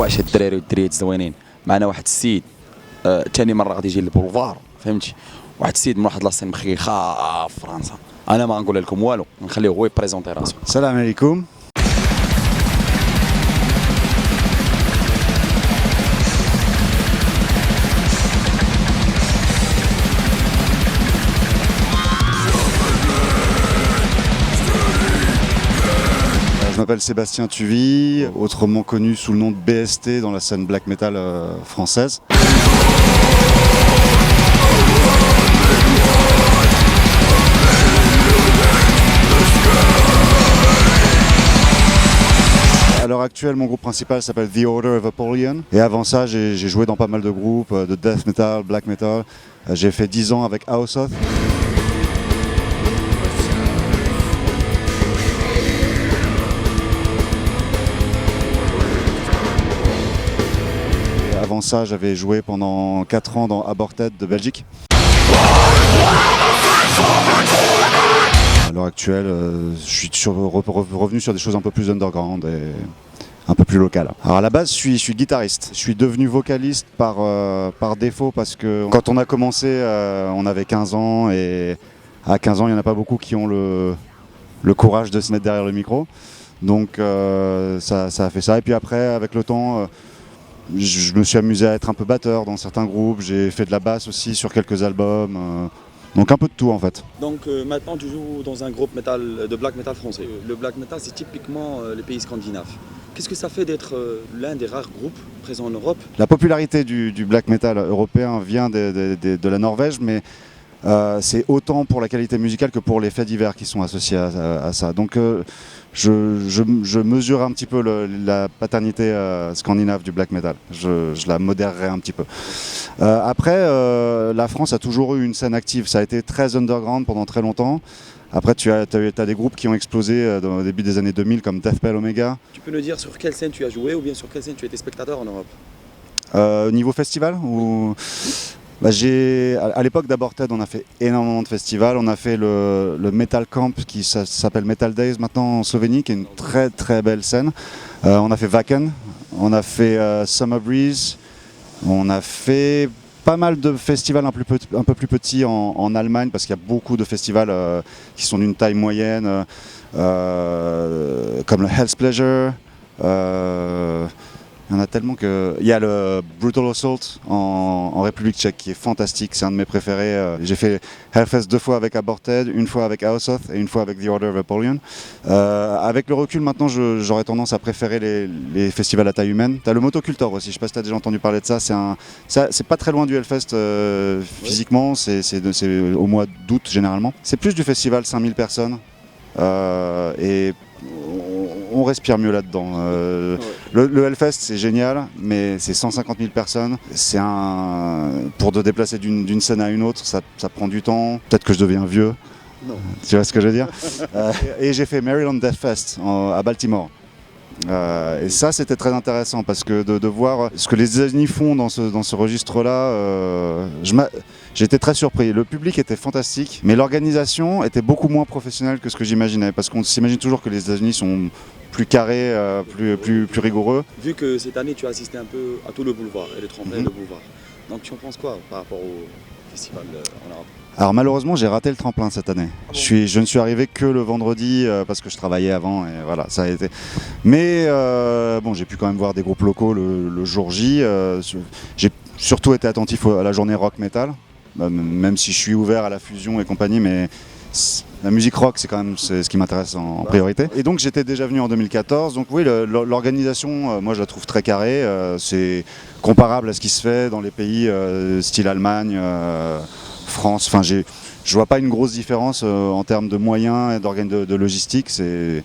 واش هاد الدراري والدريات زوينين. معنا واحد السيد ثاني مره غادي يجي للبولفار فهمتي. واحد السيد من واحد لاصين مخيخه في فرنسا. انا ما غنقول لكم والو نخليه هو يبريزونتي راسو. السلام عليكم. Je m'appelle Sébastien Tuvy, autrement connu sous le nom de BST dans la scène black metal française. À l'heure actuelle, mon groupe principal s'appelle The Order of Apollyon. Et avant ça, j'ai joué dans pas mal de groupes, de death metal, black metal. J'ai fait 10 ans avec Aosoth. Avant ça, j'avais joué pendant 4 ans dans Aborted de Belgique. À l'heure actuelle, je suis revenu sur des choses un peu plus underground et un peu plus locales. Alors à la base, je suis guitariste. Je suis devenu vocaliste par défaut parce que quand on a commencé, on avait 15 ans et à 15 ans, il n'y en a pas beaucoup qui ont le courage de se mettre derrière le micro. Donc ça a fait ça. Et puis après, avec le temps, je me suis amusé à être un peu batteur dans certains groupes. J'ai fait de la basse aussi sur quelques albums. Donc un peu de tout en fait. Donc maintenant tu joues dans un groupe metal, de black metal français. Le black metal c'est typiquement les pays scandinaves. Qu'est-ce que ça fait d'être l'un des rares groupes présents en Europe? La popularité du black metal européen vient de la Norvège, mais c'est autant pour la qualité musicale que pour les faits divers qui sont associés à ça. Donc je mesure un petit peu la paternité scandinave du black metal. Je la modérerai un petit peu. Après, la France a toujours eu une scène active. Ça a été très underground pendant très longtemps. Après, tu as des groupes qui ont explosé au début des années 2000 comme Deathpell Omega. Tu peux nous dire sur quelle scène tu as joué ou bien sur quelle scène tu étais spectateur en Europe? Niveau festival ou... à l'époque d'Aborted, on a fait énormément de festivals. On a fait le Metal Camp qui s'appelle Metal Days maintenant en Slovénie, qui est une très très belle scène. On a fait Wacken, on a fait Summer Breeze, on a fait pas mal de festivals un peu plus petits en Allemagne parce qu'il y a beaucoup de festivals qui sont d'une taille moyenne, comme le Hell's Pleasure. Il y en a tellement que... Il y a le Brutal Assault en République tchèque qui est fantastique, c'est un de mes préférés. J'ai fait Hellfest 2 fois avec Aborted, 1 fois avec Aosoth et 1 fois avec The Order of Apollyon. Avec le recul maintenant, j'aurais tendance à préférer les festivals à taille humaine. T'as le Motocultor aussi, je sais pas si t'as déjà entendu parler de ça. C'est pas très loin du Hellfest physiquement, c'est au mois d'août généralement. C'est plus du festival 5000 personnes et on respire mieux là-dedans. Le Hellfest c'est génial, mais c'est 150 000 personnes. Pour te déplacer d'une scène à une autre, ça prend du temps. Peut-être que je deviens vieux. Non. Tu vois ce que je veux dire? Et j'ai fait Maryland Death Fest à Baltimore. Et ça c'était très intéressant parce que de voir ce que les États-Unis font dans ce registre-là, j'ai été très surpris. Le public était fantastique, mais l'organisation était beaucoup moins professionnelle que ce que j'imaginais parce qu'on s'imagine toujours que les États-Unis sont plus carrés, plus rigoureux. Vu que cette année tu as assisté un peu à tout le boulevard et les tremplins de boulevard, donc tu en penses quoi par rapport au festival en Europe? Alors malheureusement j'ai raté le tremplin cette année. Ah bon? Je ne suis arrivé que le vendredi parce que je travaillais avant et voilà, ça a été. Mais bon, j'ai pu quand même voir des groupes locaux le jour J. J'ai surtout été attentif à la journée rock metal, même si je suis ouvert à la fusion et compagnie, mais la musique rock c'est quand même ce qui m'intéresse en priorité. Et donc j'étais déjà venu en 2014, donc oui l'organisation moi je la trouve très carrée, c'est comparable à ce qui se fait dans les pays style Allemagne, France, enfin je vois pas une grosse différence en termes de moyens et de logistique. Il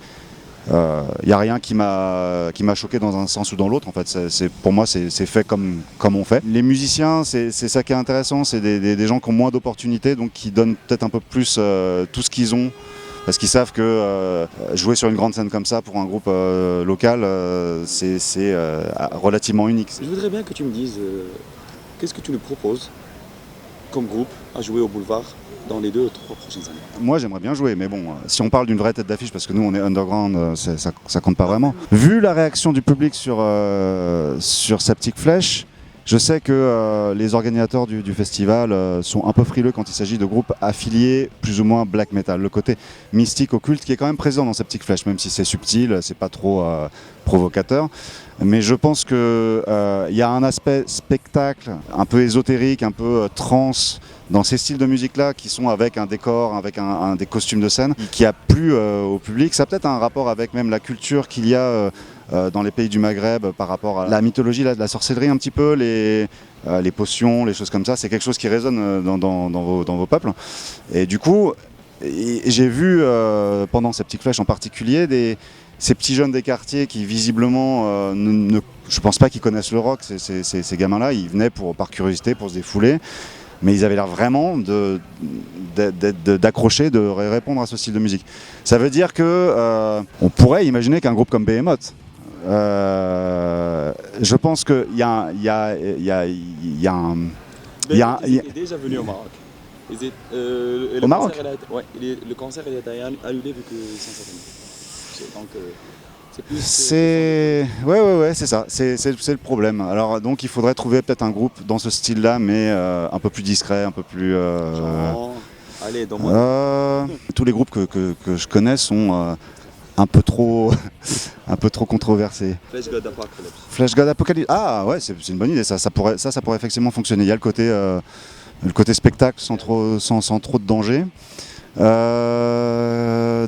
n'y a rien qui m'a choqué dans un sens ou dans l'autre. En fait, pour moi, c'est fait comme on fait. Les musiciens, c'est ça qui est intéressant, c'est des gens qui ont moins d'opportunités, donc qui donnent peut-être un peu plus tout ce qu'ils ont, parce qu'ils savent que jouer sur une grande scène comme ça pour un groupe local, c'est relativement unique. Je voudrais bien que tu me dises qu'est-ce que tu nous proposes comme groupe à jouer au boulevard dans les 2 ou 3 prochaines années? Moi j'aimerais bien jouer, mais bon, si on parle d'une vraie tête d'affiche, parce que nous on est underground, ça compte pas vraiment. Vu la réaction du public sur Septic Flesh, je sais que les organisateurs du festival sont un peu frileux quand il s'agit de groupes affiliés plus ou moins black metal. Le côté mystique, occulte qui est quand même présent dans Septic Flesh, même si c'est subtil, c'est pas trop provocateur. Mais je pense qu'il y a un aspect spectacle, un peu ésotérique, un peu trance dans ces styles de musique-là qui sont avec un décor, avec des costumes de scène qui a plu au public. Ça a peut-être un rapport avec même la culture qu'il y a dans les pays du Maghreb par rapport à la mythologie de la sorcellerie un petit peu, les potions, les choses comme ça. C'est quelque chose qui résonne dans vos peuples. Et du coup, j'ai vu pendant Septic Flesh en particulier ces petits jeunes des quartiers qui visiblement, je pense pas qu'ils connaissent le rock, ces gamins-là, ils venaient par curiosité, pour se défouler, mais ils avaient l'air vraiment d'accrocher, de répondre à ce style de musique. Ça veut dire que on pourrait imaginer qu'un groupe comme Behemoth, je pense qu'il y a un... Il est déjà venu au Maroc. Au Maroc? Le concert il a été annulé vu qu'ils sont sortis. Donc c'est plus... Ouais, c'est ça, c'est le problème. Alors donc il faudrait trouver peut-être un groupe dans ce style-là, mais un peu plus discret, un peu plus... Allez, dans moi. Tous les groupes que je connais sont un peu trop controversés. Flesh God Apocalypse. Flesh God Apocalypse. Ah ouais, c'est une bonne idée, ça pourrait effectivement fonctionner. Il y a le côté spectacle sans trop de danger.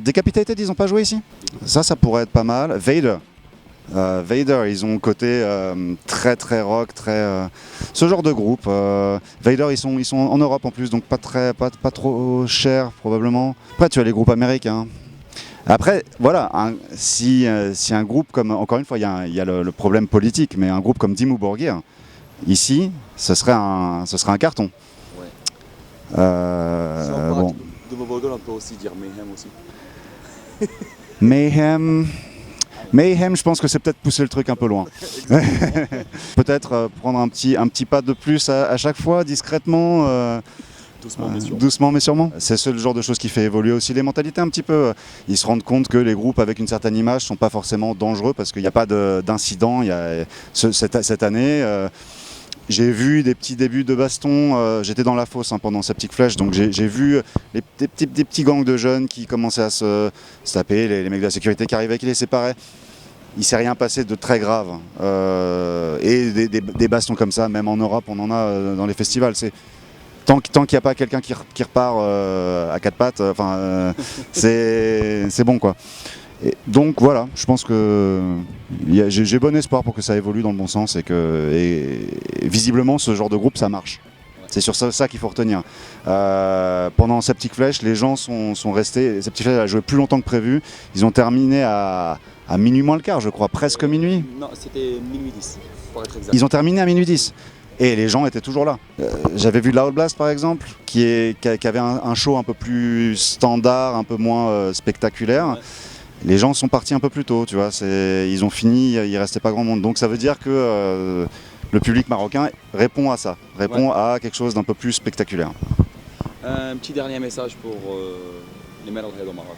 Decapitated, ils n'ont pas joué ici. Ça pourrait être pas mal. Vader, ils ont un côté très très rock, ce genre de groupe. Vader, ils sont en Europe en plus, donc pas trop cher probablement. Après, tu as les groupes américains. Après, voilà, si un groupe comme, encore une fois, il y a le problème politique, mais un groupe comme Dimmu Borgir, ici, ce serait un carton. Ouais. Bon. De Borgir, on peut aussi dire Mayhem aussi. Mayhem, je pense que c'est peut-être pousser le truc un peu loin. Peut-être prendre un petit pas de plus à chaque fois, discrètement. Doucement mais sûrement. C'est le genre de choses qui fait évoluer aussi les mentalités un petit peu. Ils se rendent compte que les groupes avec une certaine image sont pas forcément dangereux parce qu'il n'y a pas d'incident. Cette année, j'ai vu des petits débuts de baston. J'étais dans la fosse pendant Septic Flesh, donc j'ai vu des petits gangs de jeunes qui commençaient à se taper, les mecs de la sécurité qui arrivaient, qui les séparaient. Il s'est rien passé de très grave. Et des bastons comme ça, même en Europe, on en a dans les festivals. Tant qu'il n'y a pas quelqu'un qui repart à quatre pattes, c'est bon quoi. Et donc voilà, je pense que j'ai bon espoir pour que ça évolue dans le bon sens et visiblement ce genre de groupe ça marche. C'est sur ça qu'il faut retenir. Pendant Septic Flesh, les gens sont restés. Septic Flesh a joué plus longtemps que prévu. Ils ont terminé à minuit moins le quart, je crois, presque minuit. Non, c'était minuit 10, pour être exact. Ils ont terminé à minuit 10. Et les gens étaient toujours là. J'avais vu Loud Blast par exemple, qui avait un show un peu plus standard, un peu moins spectaculaire. Ouais. Les gens sont partis un peu plus tôt, tu vois. Ils ont fini, il restait pas grand monde. Donc ça veut dire que le public marocain répond à ça, à quelque chose d'un peu plus spectaculaire. Un petit dernier message pour les metalheads au Maroc.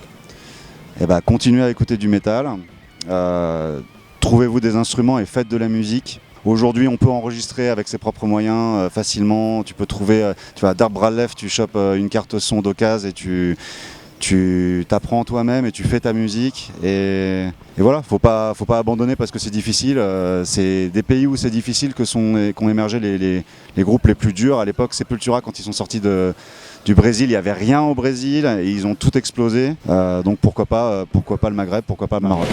Eh ben, continuez à écouter du métal. Trouvez-vous des instruments et faites de la musique. Aujourd'hui, on peut enregistrer avec ses propres moyens facilement. Tu peux trouver, tu vas à Dark Bralef, tu chopes une carte son d'occasion et tu t'apprends toi-même et tu fais ta musique. Et voilà, faut pas abandonner parce que c'est difficile. C'est des pays où c'est difficile qu'ont émergé les groupes les plus durs. À l'époque, Sepultura, quand ils sont sortis du Brésil, il n'y avait rien au Brésil et ils ont tout explosé. Donc pourquoi pas le Maghreb, pourquoi pas le Maroc.